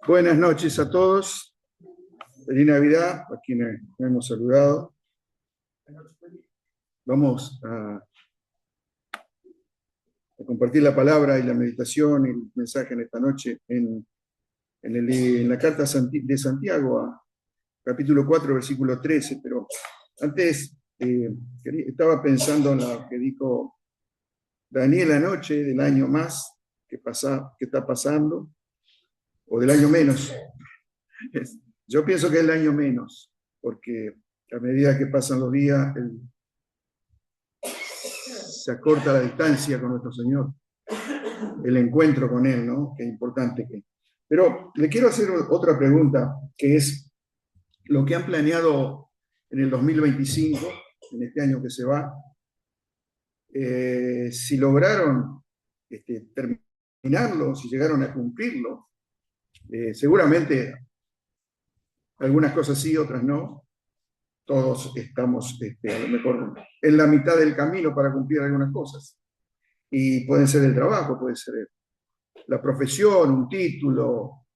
Buenas noches a todos. Feliz Navidad, a quienes nos hemos saludado. Vamos a compartir la palabra y la meditación y el mensaje en esta noche en la carta de Santiago, capítulo 4, versículo 13. Pero antes estaba pensando en lo que dijo Daniel anoche, del año más que está pasando, o del año menos. Yo pienso que es el año menos, porque a medida que pasan los días, se acorta la distancia con nuestro Señor, el encuentro con Él, ¿no? Qué importante que. Pero le quiero hacer otra pregunta, que es lo que han planeado en el 2025, en este año que se va, si lograron terminarlo, si llegaron a cumplirlo. Seguramente algunas cosas sí, otras no. Todos estamos a lo mejor en la mitad del camino para cumplir algunas cosas. Y pueden ser el trabajo, puede ser la profesión, un título,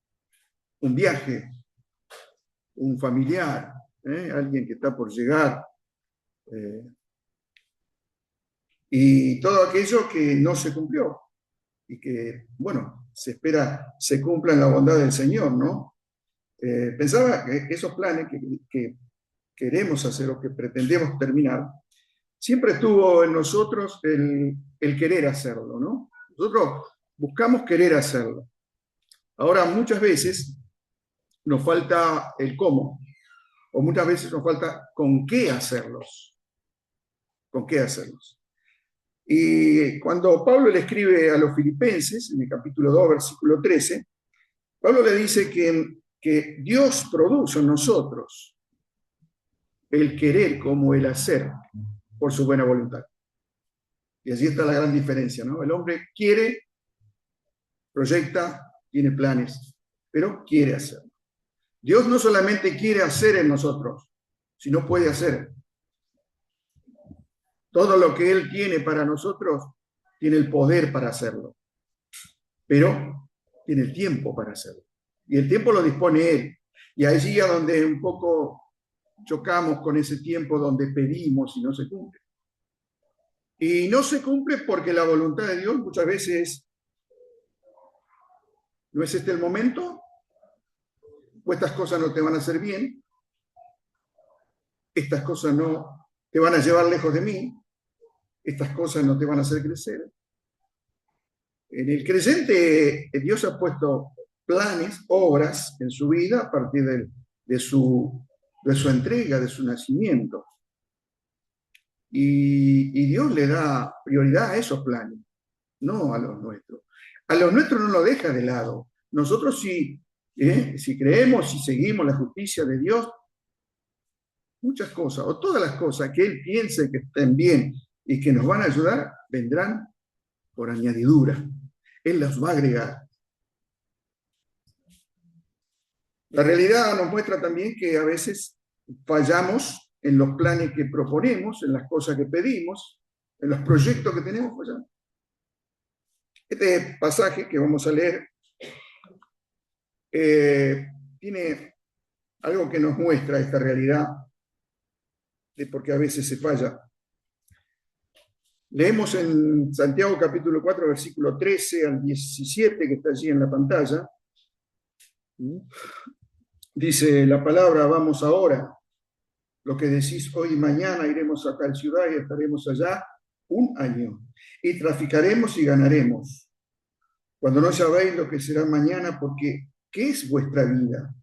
un viaje, un familiar, alguien que está por llegar. Y todo aquello que no se cumplió. Y que, bueno, se espera se cumpla en la bondad del Señor, ¿no? Pensaba que esos planes que queremos hacer o que pretendemos terminar, siempre estuvo en nosotros el querer hacerlo, ¿no? Nosotros buscamos querer hacerlo. Ahora, muchas veces nos falta el cómo, o muchas veces nos falta con qué hacerlos. ¿Con qué hacerlos? Y cuando Pablo le escribe a los filipenses, en el capítulo 2, versículo 13, Pablo le dice que Dios produce en nosotros el querer como el hacer por su buena voluntad. Y allí está la gran diferencia, ¿no? El hombre quiere, proyecta, tiene planes, pero quiere hacerlo. Dios no solamente quiere hacer en nosotros, sino puede hacer. Todo lo que Él tiene para nosotros, tiene el poder para hacerlo. Pero tiene el tiempo para hacerlo. Y el tiempo lo dispone Él. Y allí es donde un poco chocamos con ese tiempo donde pedimos y no se cumple. Y no se cumple porque la voluntad de Dios muchas veces no es este el momento, o estas cosas no te van a hacer bien, estas cosas no te van a llevar lejos de mí, estas cosas no te van a hacer crecer. En el creyente, Dios ha puesto planes, obras en su vida a partir de su entrega, de su nacimiento. Y Dios le da prioridad a esos planes, no a los nuestros. A los nuestros no lo deja de lado. Nosotros si creemos y seguimos la justicia de Dios, muchas cosas, o todas las cosas que Él piense que estén bien y que nos van a ayudar, vendrán por añadidura. Él las va a agregar. La realidad nos muestra también que a veces fallamos en los planes que proponemos, en las cosas que pedimos, en los proyectos que tenemos, fallamos. Este pasaje que vamos a leer tiene algo que nos muestra esta realidad de por qué a veces se falla. Leemos en Santiago capítulo 4, versículo 13 al 17, que está allí en la pantalla. Dice la palabra: vamos ahora, lo que decís hoy y mañana iremos a tal ciudad y estaremos allá un año, y traficaremos y ganaremos, cuando no sabéis lo que será mañana, porque ¿qué es vuestra vida?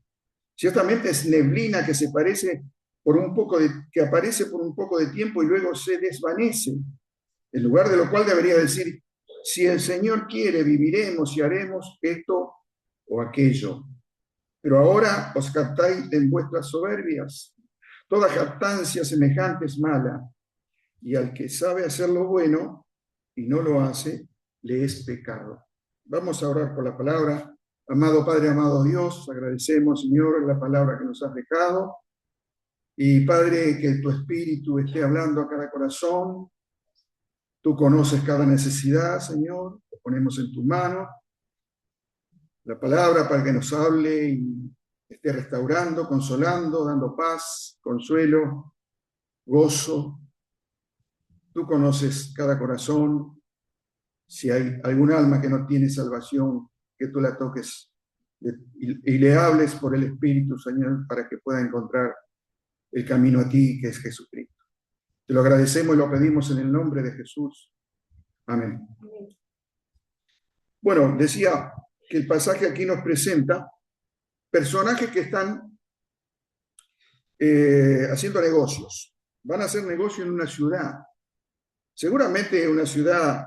Ciertamente es neblina que aparece por un poco de tiempo y luego se desvanece, en lugar de lo cual debería decir: si el Señor quiere, viviremos y haremos esto o aquello. Pero ahora os jactáis en vuestras soberbias. Toda jactancia semejante es mala, y al que sabe hacer lo bueno y no lo hace, le es pecado. Vamos a orar por la palabra. Amado Padre, amado Dios, agradecemos, Señor, la palabra que nos has dejado. Y Padre, que tu Espíritu esté hablando a cada corazón. Tú conoces cada necesidad, Señor. Lo ponemos en tus manos. La palabra para que nos hable y esté restaurando, consolando, dando paz, consuelo, gozo. Tú conoces cada corazón. Si hay algún alma que no tiene salvación, que tú la toques y le hables por el Espíritu, Señor, para que pueda encontrar el camino a ti, que es Jesucristo. Te lo agradecemos y lo pedimos en el nombre de Jesús. Amén. Bueno, decía que el pasaje aquí nos presenta personajes que están haciendo negocios. Van a hacer negocio en una ciudad. Seguramente una ciudad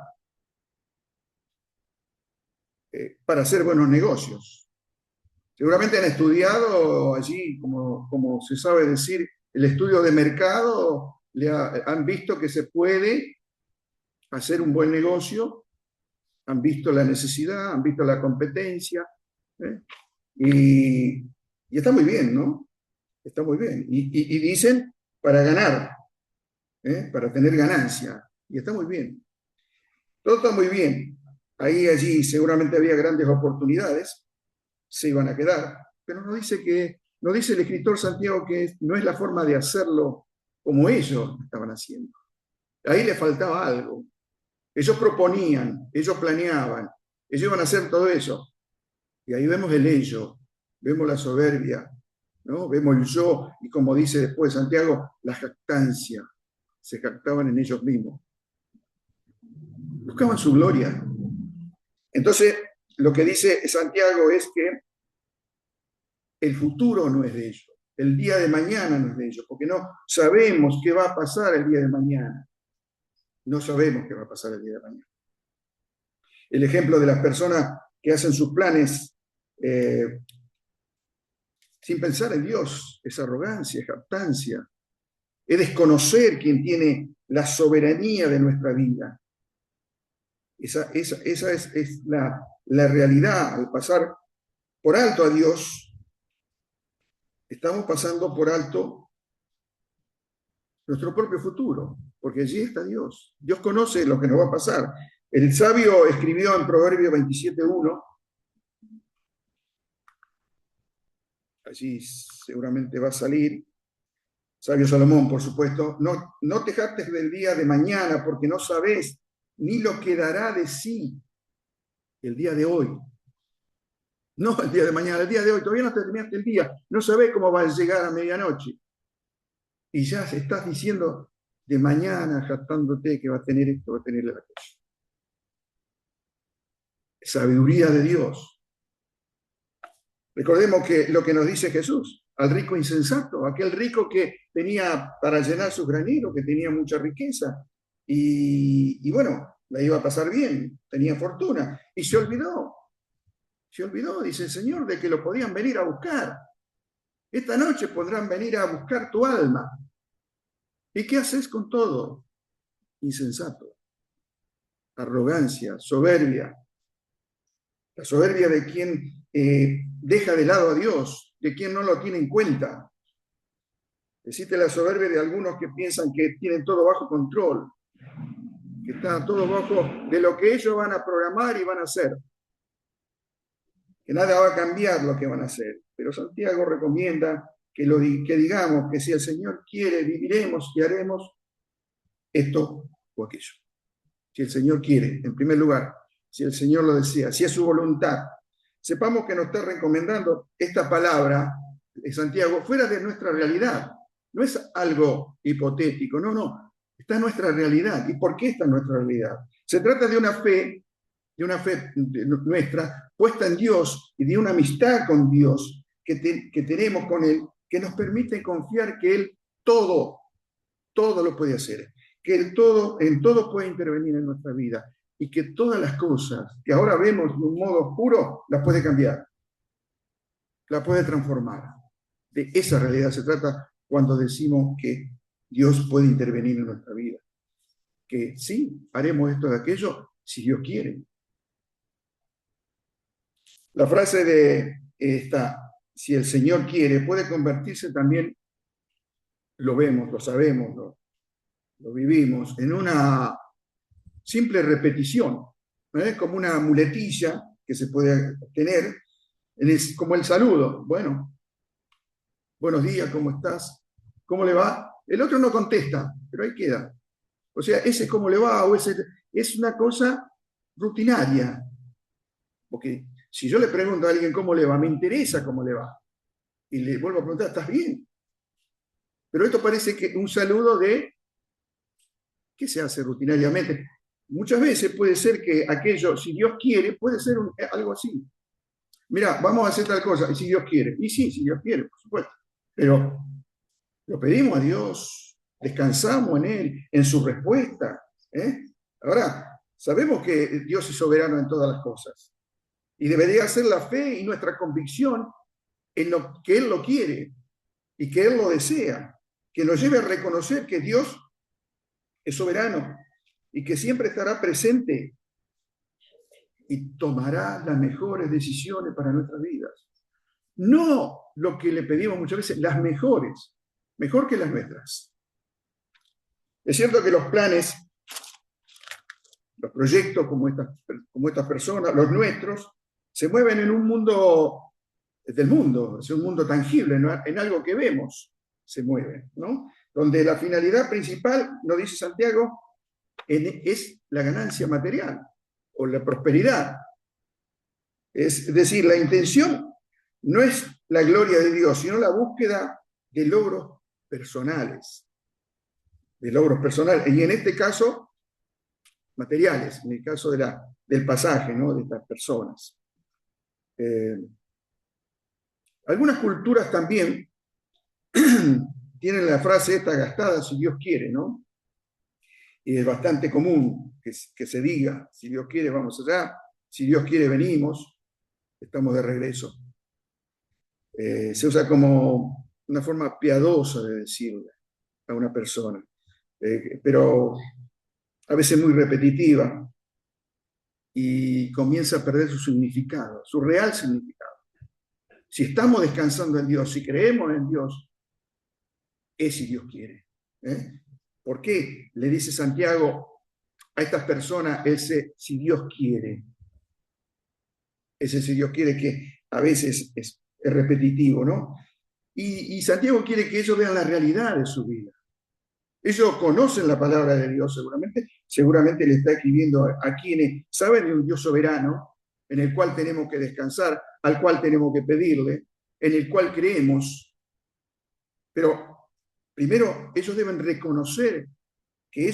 para hacer buenos negocios. Seguramente han estudiado allí, como se sabe decir, el estudio de mercado, han visto que se puede hacer un buen negocio, han visto la necesidad, han visto la competencia, ¿eh? y está muy bien, ¿no? Está muy bien. Y dicen para ganar, para tener ganancia, y está muy bien. Todo está muy bien. Allí seguramente había grandes oportunidades, se iban a quedar, pero no dice el escritor Santiago que no es la forma de hacerlo como ellos estaban haciendo. Ahí le faltaba algo. Ellos proponían, ellos planeaban, ellos iban a hacer todo eso. Y ahí vemos el ello, vemos la soberbia, ¿no? Vemos el yo, y como dice después Santiago, la jactancia. Se jactaban en ellos mismos. Buscaban su gloria. Entonces, lo que dice Santiago es que el futuro no es de ellos, el día de mañana no es de ellos, porque no sabemos qué va a pasar el día de mañana. No sabemos qué va a pasar el día de mañana. El ejemplo de las personas que hacen sus planes sin pensar en Dios es arrogancia, es jactancia, es desconocer quien tiene la soberanía de nuestra vida. Esa es la realidad. Al pasar por alto a Dios, estamos pasando por alto nuestro propio futuro, porque allí está Dios. Dios conoce lo que nos va a pasar. El sabio escribió en Proverbio 27:1, allí seguramente va a salir, sabio Salomón, por supuesto, no te jactes del día de mañana, porque no sabes ni lo que dará de sí el día de hoy. No el día de mañana, el día de hoy. Todavía no terminaste el día. No sabes cómo va a llegar a medianoche. Y ya estás diciendo de mañana, jactándote que va a tener esto, va a tener la cosa. Sabiduría de Dios. Recordemos que lo que nos dice Jesús, al rico insensato, aquel rico que tenía para llenar sus graneros, que tenía mucha riqueza, y bueno, la iba a pasar bien, tenía fortuna, y se olvidó, dice el Señor, de que lo podían venir a buscar. Esta noche podrán venir a buscar tu alma. ¿Y qué haces con todo? Insensato, arrogancia, soberbia. La soberbia de quien deja de lado a Dios, de quien no lo tiene en cuenta. Existe la soberbia de algunos que piensan que tienen todo bajo control, que está todo bajo de lo que ellos van a programar y van a hacer. Que nada va a cambiar lo que van a hacer. Pero Santiago recomienda que digamos que si el Señor quiere, viviremos y haremos esto o aquello. Si el Señor quiere, en primer lugar, si el Señor lo desea, si es su voluntad. Sepamos que nos está recomendando esta palabra de Santiago fuera de nuestra realidad. No es algo hipotético, no. Está en nuestra realidad. ¿Y por qué está en nuestra realidad? Se trata de una fe nuestra puesta en Dios y de una amistad con Dios que tenemos con Él, que nos permite confiar que Él todo lo puede hacer, que Él en todo puede intervenir en nuestra vida y que todas las cosas que ahora vemos de un modo oscuro, las puede cambiar, las puede transformar. De esa realidad se trata cuando decimos que Dios puede intervenir en nuestra vida. Que sí, haremos esto de aquello si Dios quiere. La frase de esta, si el Señor quiere, puede convertirse también lo vemos, lo sabemos, lo vivimos, en una simple repetición, como una muletilla que se puede tener, como el saludo. Bueno, buenos días, ¿cómo estás? ¿Cómo le va? El otro no contesta, pero ahí queda. O sea, ese cómo le va, o ese es una cosa rutinaria. Porque si yo le pregunto a alguien cómo le va, me interesa cómo le va. Y le vuelvo a preguntar, ¿estás bien? Pero esto parece que un saludo de ¿qué se hace rutinariamente? Muchas veces puede ser que aquello, si Dios quiere, puede ser algo así. Mira, vamos a hacer tal cosa, y si Dios quiere. Y sí, si Dios quiere, por supuesto. Pero lo pedimos a Dios, descansamos en Él, en su respuesta. ¿eh? Ahora, sabemos que Dios es soberano en todas las cosas. Y debería ser la fe y nuestra convicción en lo que Él lo quiere y que Él lo desea, que nos lleve a reconocer que Dios es soberano y que siempre estará presente y tomará las mejores decisiones para nuestras vidas. No lo que le pedimos muchas veces, las mejores, mejor que las nuestras. Es cierto que los planes, los proyectos como estas personas, los nuestros, se mueven en un mundo del mundo, es un mundo tangible, ¿no? En algo que vemos se mueve, ¿no? Donde la finalidad principal, nos dice Santiago, es la ganancia material o la prosperidad. Es decir, la intención no es la gloria de Dios, sino la búsqueda de logros personales. De logros personales. Y en este caso, materiales, en el caso del pasaje, ¿no? De estas personas. Algunas culturas también tienen la frase esta gastada, si Dios quiere, ¿no? Y es bastante común que se diga, si Dios quiere vamos allá, si Dios quiere venimos, estamos de regreso. Se usa como una forma piadosa de decirle a una persona, pero a veces muy repetitiva y comienza a perder su significado, su real significado. Si estamos descansando en Dios, si creemos en Dios, es si Dios quiere. ¿Por qué le dice Santiago a estas personas ese si Dios quiere? Ese si Dios quiere que a veces es repetitivo, ¿no? Y Santiago quiere que ellos vean la realidad de su vida. Ellos conocen la palabra de Dios seguramente le está escribiendo a quienes saben de un Dios soberano, en el cual tenemos que descansar, al cual tenemos que pedirle, en el cual creemos. Pero primero ellos deben reconocer que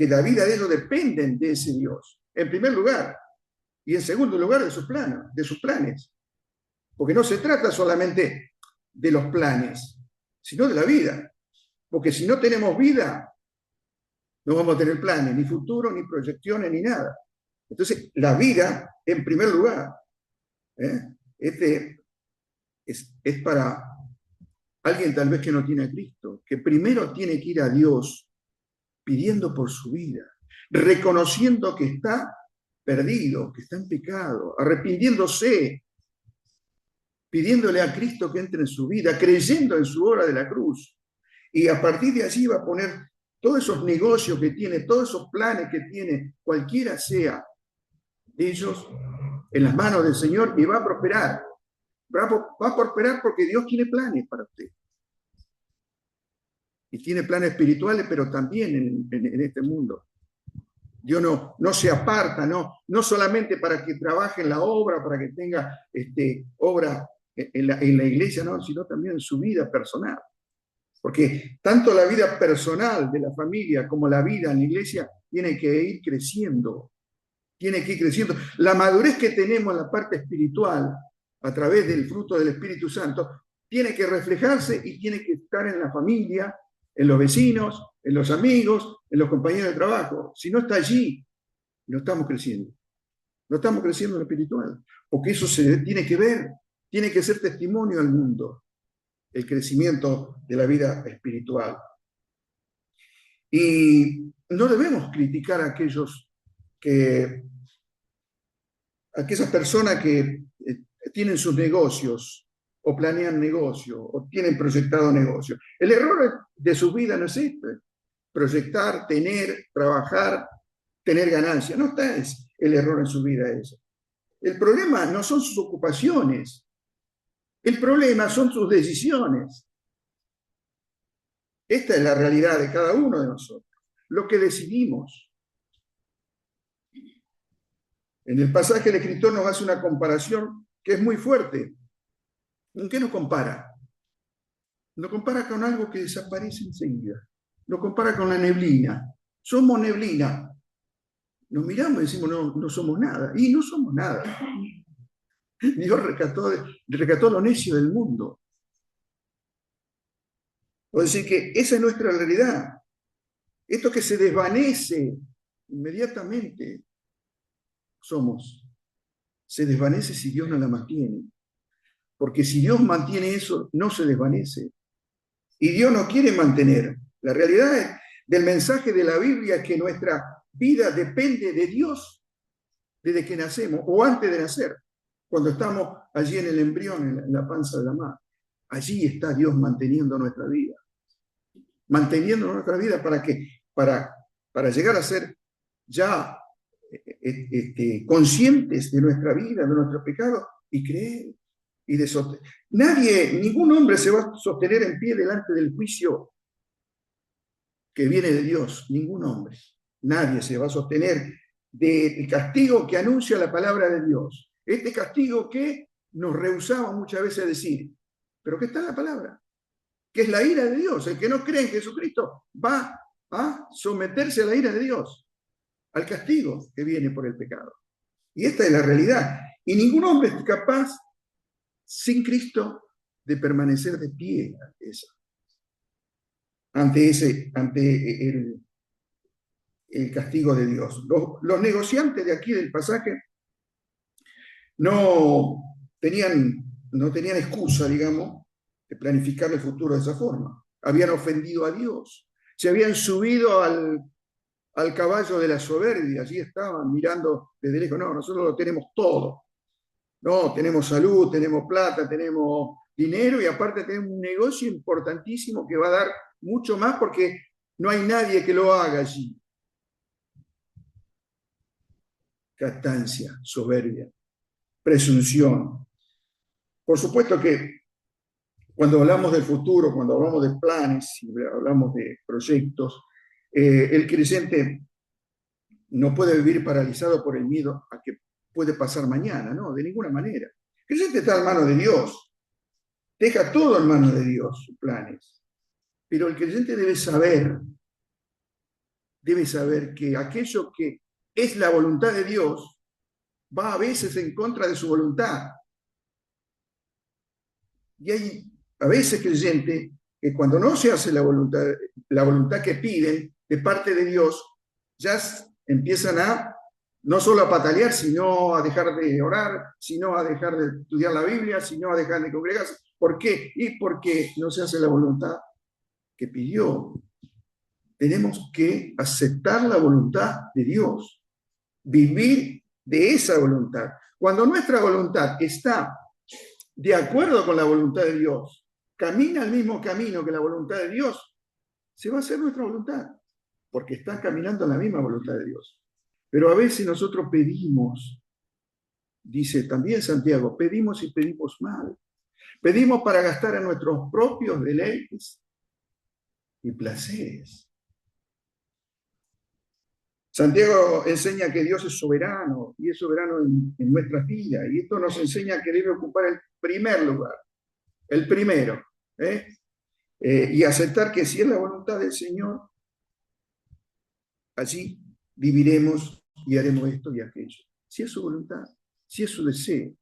la vida de ellos dependen de ese Dios, en primer lugar, y en segundo lugar de sus planes. Porque no se trata solamente de los planes, sino de la vida. Porque si no tenemos vida, no vamos a tener planes, ni futuro, ni proyecciones, ni nada. Entonces, la vida en primer lugar. Este es para alguien tal vez que no tiene a Cristo, que primero tiene que ir a Dios pidiendo por su vida, reconociendo que está perdido, que está en pecado, arrepintiéndose, pidiéndole a Cristo que entre en su vida, creyendo en su obra de la cruz. Y a partir de allí va a poner todos esos negocios que tiene, todos esos planes que tiene, cualquiera sea ellos, en las manos del Señor y va a prosperar. Va a prosperar porque Dios tiene planes para usted. Y tiene planes espirituales, pero también en este mundo. Dios no se aparta, no solamente para que trabaje en la obra, para que tenga obra en la iglesia, no, sino también en su vida personal. Porque tanto la vida personal de la familia como la vida en la iglesia tiene que ir creciendo. Tiene que ir creciendo. La madurez que tenemos en la parte espiritual, a través del fruto del Espíritu Santo, tiene que reflejarse y tiene que estar en la familia, en los vecinos, en los amigos, en los compañeros de trabajo. Si no está allí, no estamos creciendo. No estamos creciendo en lo espiritual. Porque eso se tiene que ver, tiene que ser testimonio al mundo, el crecimiento de la vida espiritual. Y no debemos criticar a aquellas personas que tienen sus negocios o planean negocio, o tienen proyectado negocio. El error de su vida no es este: proyectar, tener, trabajar, tener ganancia. No está el error en su vida eso. El problema no son sus ocupaciones, el problema son sus decisiones. Esta es la realidad de cada uno de nosotros, lo que decidimos. En el pasaje el escritor nos hace una comparación que es muy fuerte. ¿En qué nos compara? Nos compara con algo que desaparece enseguida. Nos compara con la neblina. Somos neblina. Nos miramos y decimos, no, no somos nada. Y no somos nada. Dios rescató lo necio del mundo. O decir que esa es nuestra realidad. Esto que se desvanece inmediatamente somos. Se desvanece si Dios no la mantiene. Porque si Dios mantiene eso, no se desvanece. Y Dios nos quiere mantener. La realidad del mensaje de la Biblia es que nuestra vida depende de Dios desde que nacemos o antes de nacer, cuando estamos allí en el embrión, en la panza de la madre. Allí está Dios manteniendo nuestra vida. Manteniendo nuestra vida para llegar a ser ya conscientes de nuestra vida, de nuestro pecado, y creer y de sostener. Ningún hombre se va a sostener en pie delante del juicio que viene de Dios. Ningún hombre. Nadie se va a sostener del castigo que anuncia la palabra de Dios. Este castigo que nos rehusamos muchas veces a decir, pero que está en la palabra, que es la ira de Dios. El que no cree en Jesucristo va a someterse a la ira de Dios, al castigo que viene por el pecado. Y esta es la realidad. Y ningún hombre es capaz, sin Cristo, de permanecer de pie ante el castigo de Dios. Los negociantes de aquí del pasaje no tenían excusa, digamos, de planificar el futuro de esa forma. Habían ofendido a Dios. Se habían subido al caballo de la soberbia. Allí estaban mirando desde lejos. No, nosotros lo tenemos todo. No, tenemos salud, tenemos plata, tenemos dinero y aparte tenemos un negocio importantísimo que va a dar mucho más porque no hay nadie que lo haga allí. Jactancia, soberbia, presunción. Por supuesto que cuando hablamos del futuro, cuando hablamos de planes, hablamos de proyectos, el creyente no puede vivir paralizado por el miedo a que puede pasar mañana, no, de ninguna manera. El creyente está en manos de Dios, deja todo en manos de Dios, sus planes. Pero el creyente debe saber que aquello que es la voluntad de Dios va a veces en contra de su voluntad. Y hay a veces creyentes que cuando no se hace la voluntad que piden de parte de Dios, ya empiezan a no solo a patalear, sino a dejar de orar, sino a dejar de estudiar la Biblia, sino a dejar de congregarse. ¿Por qué? Y porque no se hace la voluntad que pidió. Tenemos que aceptar la voluntad de Dios, vivir de esa voluntad. Cuando nuestra voluntad está de acuerdo con la voluntad de Dios, camina el mismo camino que la voluntad de Dios, se va a hacer nuestra voluntad, porque está caminando en la misma voluntad de Dios. Pero a veces nosotros pedimos, dice también Santiago, pedimos y pedimos mal. Pedimos para gastar en nuestros propios deleites y placeres. Santiago enseña que Dios es soberano y es soberano en nuestras vidas. Y esto nos enseña que debe ocupar el primer lugar, el primero. Y aceptar que si es la voluntad del Señor, allí viviremos y haremos esto y aquello. Si es su voluntad, si es su deseo.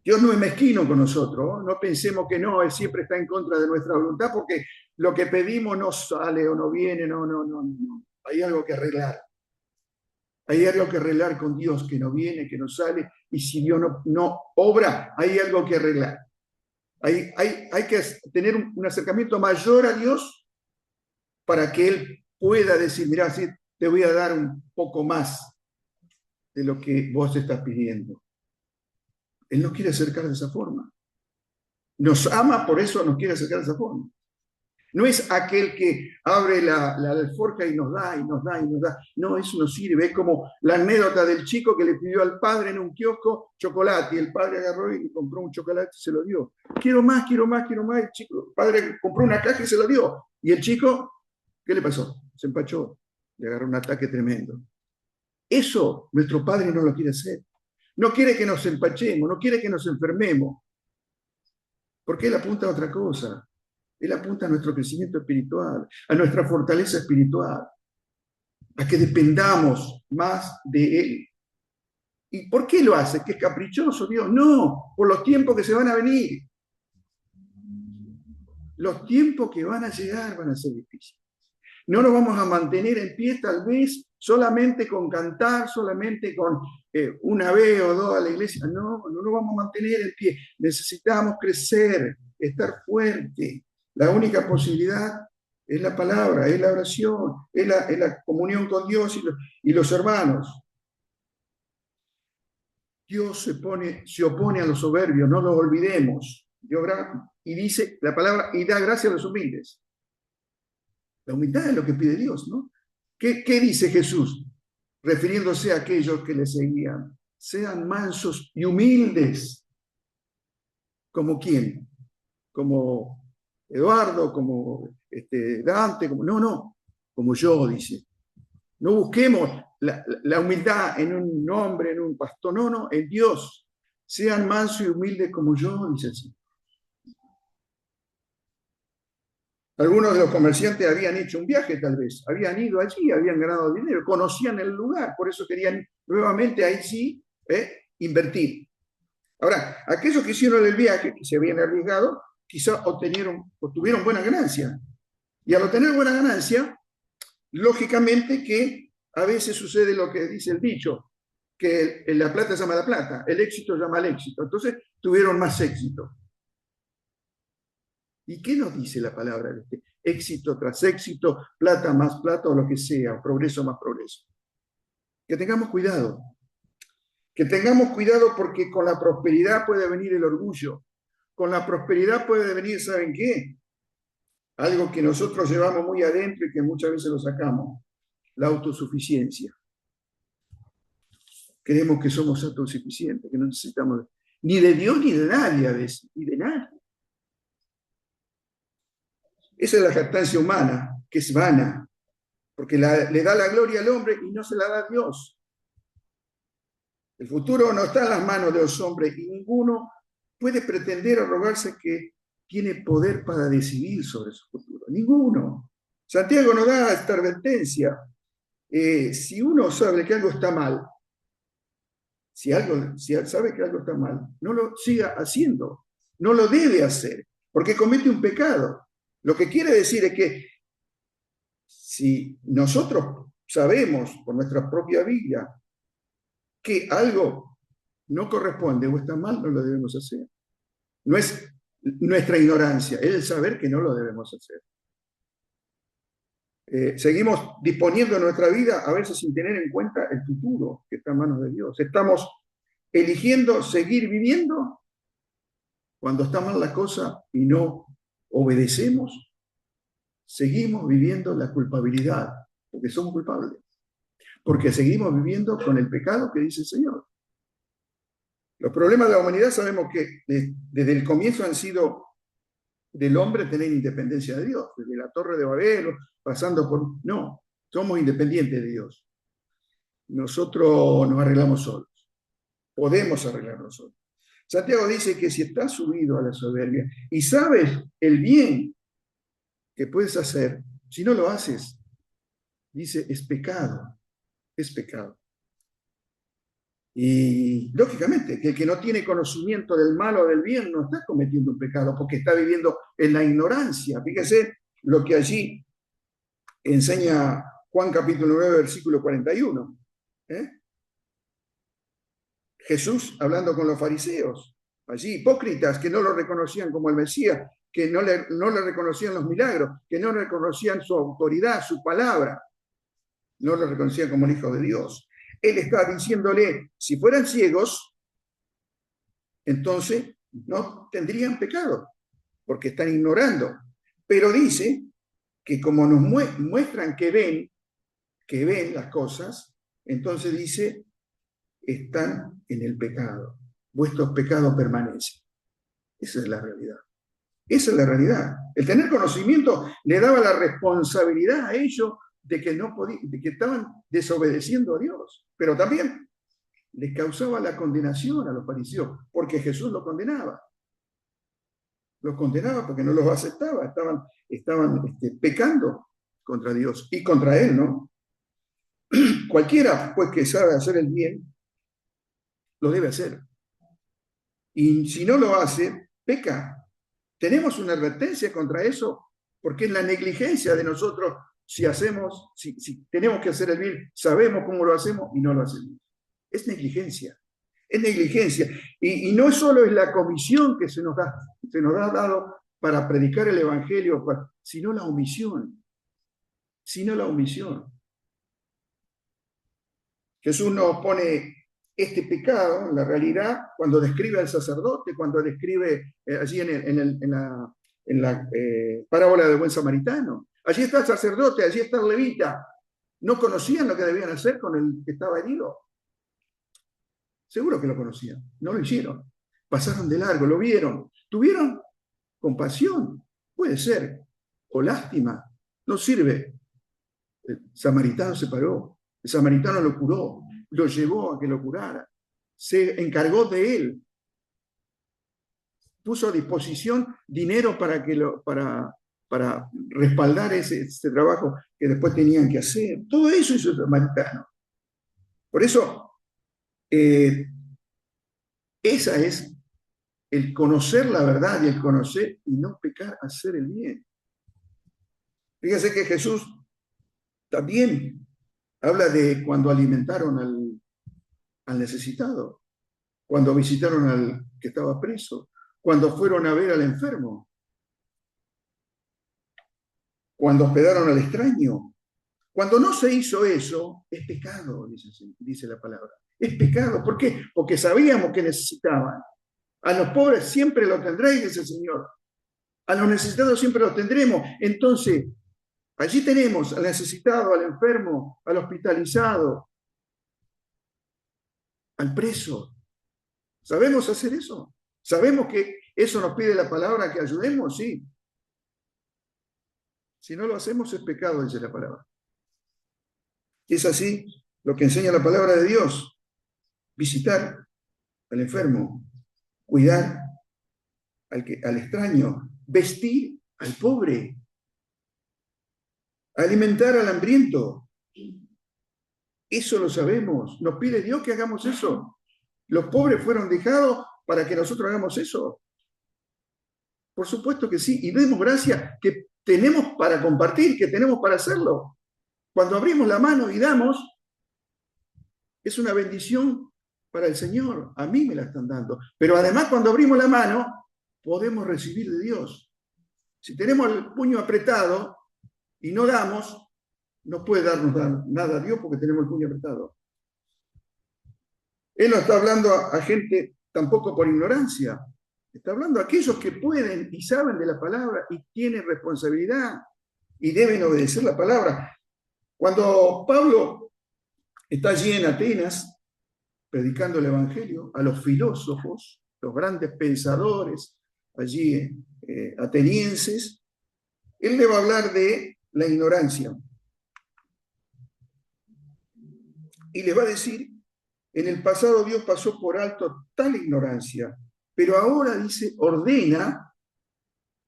Dios no es mezquino con nosotros, no pensemos que no, Él siempre está en contra de nuestra voluntad porque lo que pedimos no sale o no viene, no. Hay algo que arreglar. Hay algo que arreglar con Dios que no viene, que no sale, y si Dios no obra, hay algo que arreglar. Hay que tener un acercamiento mayor a Dios para que Él pueda decir, mirá, sí, te voy a dar un poco más de lo que vos estás pidiendo. Él nos quiere acercar de esa forma. Nos ama, por eso nos quiere acercar de esa forma. No es aquel que abre la alforja y nos da, y nos da, y nos da. No, eso no sirve. Es como la anécdota del chico que le pidió al padre en un kiosco chocolate, y el padre agarró y le compró un chocolate y se lo dio. Quiero más, quiero más, quiero más. El padre compró una caja y se lo dio. Y el chico, ¿qué le pasó? Se empachó, le agarró un ataque tremendo. Eso nuestro padre no lo quiere hacer. No quiere que nos empachemos, no quiere que nos enfermemos, porque él apunta a otra cosa. Él apunta a nuestro crecimiento espiritual, a nuestra fortaleza espiritual, a que dependamos más de Él. ¿Y por qué lo hace? ¿Que es caprichoso Dios? No, por los tiempos que se van a venir. Los tiempos que van a llegar van a ser difíciles. No nos vamos a mantener en pie tal vez solamente con cantar, solamente con una vez o dos a la iglesia. No, no nos vamos a mantener en pie. Necesitamos crecer, estar fuerte. La única posibilidad es la palabra, es la oración, es la comunión con Dios y los hermanos. Dios se opone a los soberbios, no lo olvidemos. Y dice la palabra, y da gracia a los humildes. La humildad es lo que pide Dios, ¿no? ¿Qué dice Jesús? Refiriéndose a aquellos que le seguían. Sean mansos y humildes. ¿Como quién? Como Eduardo, como Dante, no, como yo, dice. No busquemos la humildad en un hombre, en un pastor, no, en Dios. Sean mansos y humildes como yo, dice así. Algunos de los comerciantes habían hecho un viaje tal vez, habían ido allí, habían ganado dinero, conocían el lugar, por eso querían nuevamente ahí sí invertir. Ahora, aquellos que hicieron el viaje, que se habían arriesgado, quizás obtuvieron buena ganancia. Y al obtener buena ganancia, lógicamente que a veces sucede lo que dice el dicho, que la plata llama a la plata, el éxito llama al éxito. Entonces tuvieron más éxito. ¿Y qué nos dice la palabra? Éxito tras éxito, plata más plata o lo que sea, progreso más progreso. Que tengamos cuidado. Que tengamos cuidado porque con la prosperidad puede venir el orgullo. Con la prosperidad puede venir, ¿saben qué? Algo que nosotros llevamos muy adentro y que muchas veces lo sacamos. La autosuficiencia. Creemos que somos autosuficientes, que no necesitamos ni de Dios ni de nadie a veces, ni de nadie. Esa es la jactancia humana, que es vana, porque le da la gloria al hombre y no se la da a Dios. El futuro no está en las manos de los hombres y ninguno puede pretender arrogarse que tiene poder para decidir sobre su futuro. Ninguno. Santiago nos da esta advertencia. Si uno sabe que algo está mal, si sabe que algo está mal, no lo siga haciendo, no lo debe hacer, porque comete un pecado. Lo que quiere decir es que si nosotros sabemos por nuestra propia vida que algo no corresponde o está mal, no lo debemos hacer. No es nuestra ignorancia, es el saber que no lo debemos hacer. Seguimos disponiendo nuestra vida a veces sin tener en cuenta el futuro que está en manos de Dios. Estamos eligiendo seguir viviendo cuando está mal la cosa y no obedecemos. Seguimos viviendo la culpabilidad, porque somos culpables. Porque seguimos viviendo con el pecado que dice el Señor. Los problemas de la humanidad sabemos que desde el comienzo han sido del hombre tener independencia de Dios, desde la Torre de Babel, pasando por... No, somos independientes de Dios. Nosotros nos arreglamos solos. Podemos arreglarnos solos. Santiago dice que si estás subido a la soberbia y sabes el bien que puedes hacer, si no lo haces, dice, es pecado. Es pecado. Y lógicamente, que el que no tiene conocimiento del mal o del bien no está cometiendo un pecado porque está viviendo en la ignorancia. Fíjese lo que allí enseña Juan capítulo 9, versículo 41. Jesús hablando con los fariseos, allí hipócritas que no lo reconocían como el Mesías, que no le reconocían los milagros, que no le reconocían su autoridad, su palabra, no lo reconocían como el Hijo de Dios. Él está diciéndole, si fueran ciegos, entonces no tendrían pecado, porque están ignorando. Pero dice que como nos muestran que ven las cosas, entonces dice, están en el pecado. Vuestros pecados permanecen. Esa es la realidad. Esa es la realidad. El tener conocimiento le daba la responsabilidad a ellos de que, de que estaban desobedeciendo a Dios. Pero también les causaba la condenación a los fariseos, porque Jesús los condenaba. Los condenaba porque no los aceptaba. Estaban pecando contra Dios y contra Él, ¿no? Cualquiera, pues, que sabe hacer el bien, lo debe hacer. Y si no lo hace, peca. Tenemos una advertencia contra eso, porque es la negligencia de nosotros si tenemos que hacer el bien, sabemos cómo lo hacemos y no lo hacemos. Es negligencia. Es negligencia. Y no solo es la comisión que se nos ha dado para predicar el Evangelio, sino la omisión. Sino la omisión. Jesús nos pone este pecado, en la realidad, cuando describe al sacerdote, cuando describe allí en la parábola del buen samaritano. Allí está el sacerdote, allí está el levita. No conocían lo que debían hacer con el que estaba herido. Seguro que lo conocían, no lo hicieron. Pasaron de largo, lo vieron. ¿Tuvieron compasión? Puede ser. O lástima. No sirve. El samaritano se paró. El samaritano lo curó. Lo llevó a que lo curara. Se encargó de él. Puso a disposición dinero para respaldar ese trabajo que después tenían que hacer. Todo eso hizo el samaritano. Por eso, esa es el conocer la verdad y el conocer y no pecar, hacer el bien. Fíjense que Jesús también habla de cuando alimentaron al necesitado, cuando visitaron al que estaba preso, cuando fueron a ver al enfermo, cuando hospedaron al extraño. Cuando no se hizo eso, es pecado, dice la palabra. Es pecado. ¿Por qué? Porque sabíamos que necesitaban. A los pobres siempre los tendréis, dice el Señor. A los necesitados siempre los tendremos. Entonces, allí tenemos al necesitado, al enfermo, al hospitalizado, al preso. ¿Sabemos hacer eso? ¿Sabemos que eso nos pide la palabra que ayudemos? Sí. Si no lo hacemos es pecado, dice la palabra. Es así lo que enseña la palabra de Dios. Visitar al enfermo, cuidar al extraño, vestir al pobre, alimentar al hambriento. Eso lo sabemos. Nos pide Dios que hagamos eso. Los pobres fueron dejados para que nosotros hagamos eso. Por supuesto que sí. Y demos gracias que tenemos para compartir, que tenemos para hacerlo. Cuando abrimos la mano y damos, es una bendición para el Señor. A mí me la están dando. Pero además, cuando abrimos la mano, podemos recibir de Dios. Si tenemos el puño apretado y no damos, no puede darnos nada a Dios porque tenemos el puño apretado. Él no está hablando a gente tampoco por ignorancia. Está hablando a aquellos que pueden y saben de la palabra y tienen responsabilidad y deben obedecer la palabra. Cuando Pablo está allí en Atenas predicando el Evangelio a los filósofos, los grandes pensadores allí atenienses, él le va a hablar de la ignorancia. Y les va a decir, en el pasado Dios pasó por alto tal ignorancia, pero ahora, dice, ordena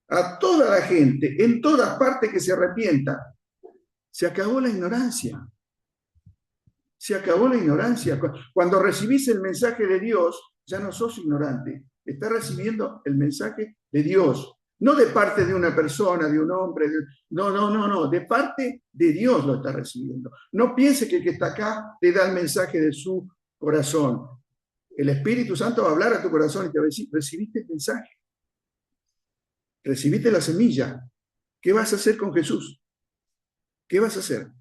a toda la gente, en todas partes, que se arrepienta. Se acabó la ignorancia. Se acabó la ignorancia. Cuando recibís el mensaje de Dios, ya no sos ignorante. Estás recibiendo el mensaje de Dios. No de parte de una persona, de un hombre. No. De parte de Dios lo estás recibiendo. No piense que el que está acá te da el mensaje de su corazón. El Espíritu Santo va a hablar a tu corazón y te va a decir, recibiste el mensaje. Recibiste la semilla. ¿Qué vas a hacer con Jesús? ¿Qué vas a hacer?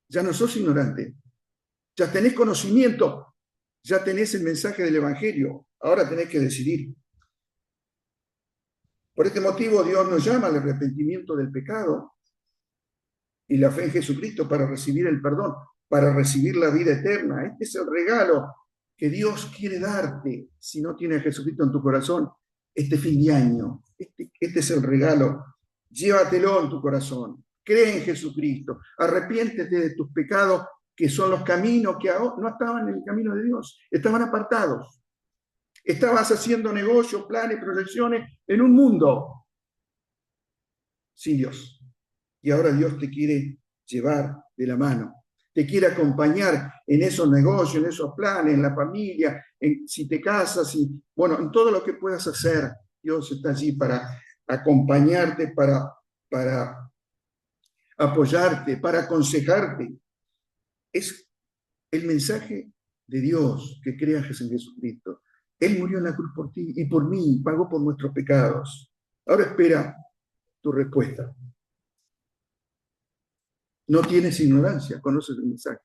Ya no sos ignorante. Ya tenés conocimiento. Ya tenés el mensaje del Evangelio, ahora tenés que decidir. Por este motivo Dios nos llama al arrepentimiento del pecado y la fe en Jesucristo para recibir el perdón, para recibir la vida eterna. Este es el regalo que Dios quiere darte si no tienes a Jesucristo en tu corazón este fin de año. Este es el regalo. Llévatelo en tu corazón. Cree en Jesucristo. Arrepiéntete de tus pecados, que son los caminos que no estaban en el camino de Dios, estaban apartados. Estabas haciendo negocios, planes, proyecciones en un mundo sin Dios. Y ahora Dios te quiere llevar de la mano, te quiere acompañar en esos negocios, en esos planes, en la familia, si te casas, bueno, en todo lo que puedas hacer. Dios está allí para acompañarte, para apoyarte, para aconsejarte. Es el mensaje de Dios que creas en Jesucristo. Él murió en la cruz por ti y por mí, pagó por nuestros pecados. Ahora espera tu respuesta. No tienes ignorancia, conoces el mensaje.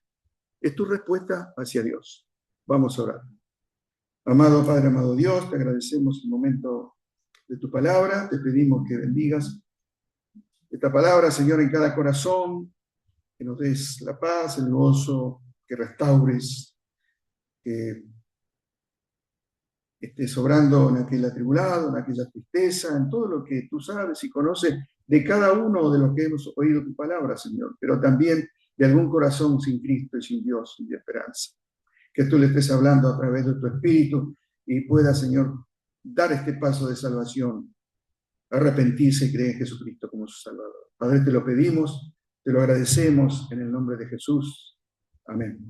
Es tu respuesta hacia Dios. Vamos a orar. Amado Padre, amado Dios, te agradecemos el momento de tu palabra. Te pedimos que bendigas esta palabra, Señor, en cada corazón, que nos des la paz, el gozo, que restaures, que estés sobrando en aquel atribulado, en aquella tristeza, en todo lo que tú sabes y conoces de cada uno de los que hemos oído tu palabra, Señor, pero también de algún corazón sin Cristo y sin Dios, sin esperanza. Que tú le estés hablando a través de tu Espíritu y pueda, Señor, dar este paso de salvación, arrepentirse y creer en Jesucristo como su Salvador. Padre, te lo pedimos, te lo agradecemos en el nombre de Jesús. Amén.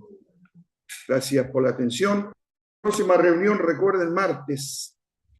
Gracias por la atención. Próxima reunión, recuerden, martes